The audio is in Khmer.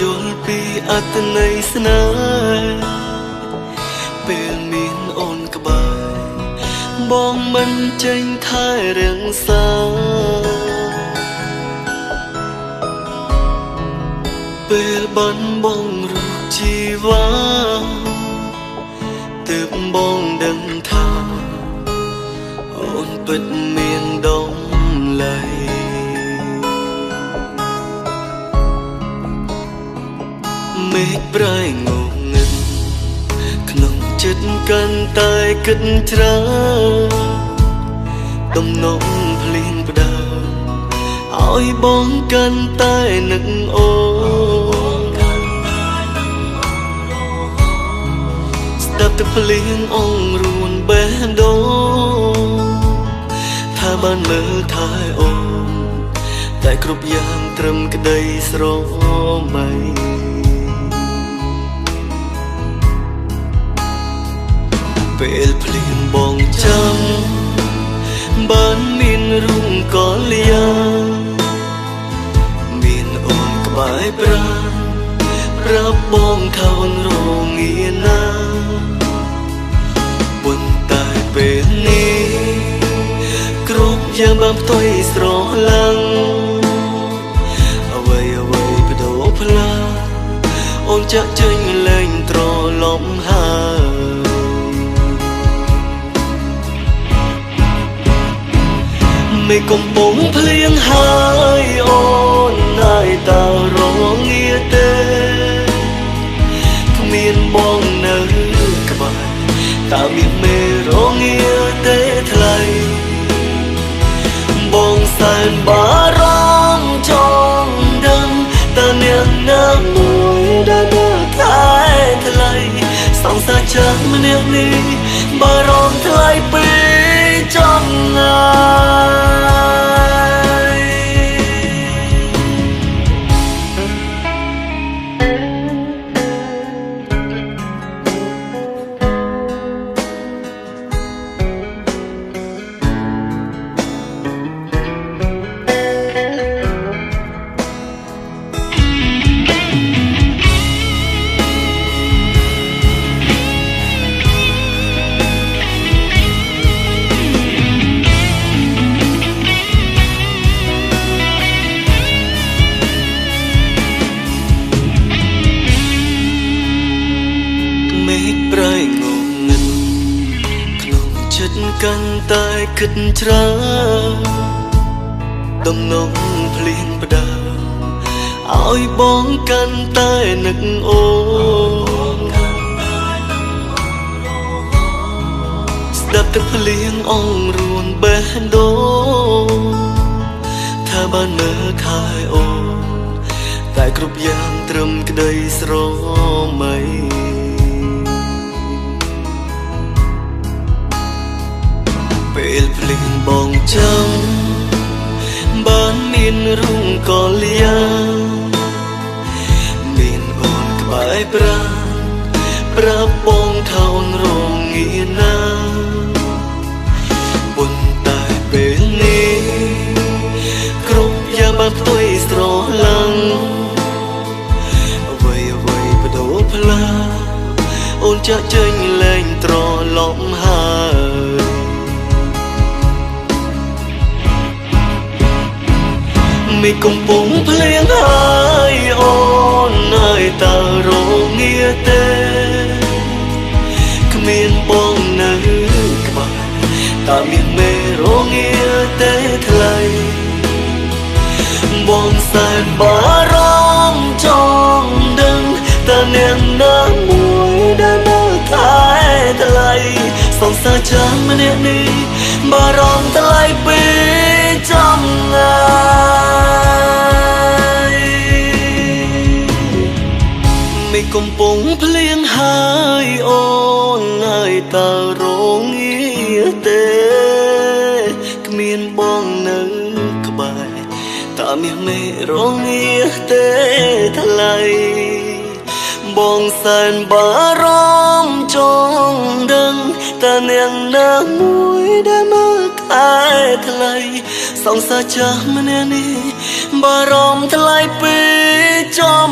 យល់ពីអត្ថន័យស្នេហ៍ពេលមានអូនក្បែរបងមិនចេញថែរក្សាពេលបានបងរូបជីវ៉ាទើបបងដឹងថាអូនពិតមានដំឡៃមេឃប្រែងងឹតក្នុងចិត្តកាន់តែគិតច្រើនទំនងភ្លៀងផ្ដើមឲ្យបងកាន់តែនឹកអូនស្ដាប់ទឹកភ្លៀងអងរួនបេះដូងថាបានមើលថែអូនតែគ្រប់យ៉ាងត្រឹមក្តីស្រមៃពេលភ្លៀងបងចាំបានមានរូងកលយ៉ាងមានអូនក្បែរប្រាណប្រាប់បងថាអូនរងាណាប៉ុន្តែពេលនេះគ្រប់យ៉ាងបានផ្ទុយស្រឡាំងអ្វីបដូរផ្លាអូនចាក់ចេញលែងត្រឡប់ហើយមេកំពុងភ្លៀងហើយអូនហើយតើរងាទេគ្មានបងនៅក្បែរតើមានមេរងាទេថ្លៃបងសែនបារម្ភចង់ដឹងតើអ្នកណាមួយដែលមើលថែថ្លៃសង្សារចាស់ម្នាក់នេះបារម្ភថ្លៃពេកចំណាយមេឃប្រែងងឹតក្នុងចិត្តកាន់តែគិតច្រើនដំណងភ្លៀងផ្ដើមឲ្យបងកាន់តែនឹកអូនស្ដាប់ទឹកភ្លៀងអងរួនបេះដូងថាបានមើលថែអូនតែគ្រប់យ៉ាងត្រឹមក្តីស្រមៃពេលភ្លៀងបងចាំបានមានរូងកលយ៉ាងមានអូនក្បែរប្រាណប្រាប់បងថាអូនរងាណាប៉ុន្តែពេលនេះគ្រប់យ៉ាងបានផ្ទុយស្រឡាំងអ្វីបដូរផ្លាអូនចាក់ចេញលែងត្រឡប់ហើយមេឃកំពុងភ្លៀងហើយអូនហើយតើរងាទេគ្មានបងនៅក្បែរតើមានមេរងាទេថ្លៃបងសែនបារម្ភចង់ដឹងតើអ្នកណាមួយដែលមើលថែថ្លៃសង្សារចាស់ម្នាក់នេះបារម្ភថ្លៃពេកចំណាយមេឃកំពុងភ្លៀងហើយអូនហើយតើរងាទេគ្មានបងនៅក្បែរតើមានមេរងាទេថ្លៃបងសែនបារម្ភចង់ដឹងតើអ្នកណាមួយដែលមើលថែថ្លៃសង្សារចាស់ម្នាក់នេះបារម្ភថ្លៃពេកចំ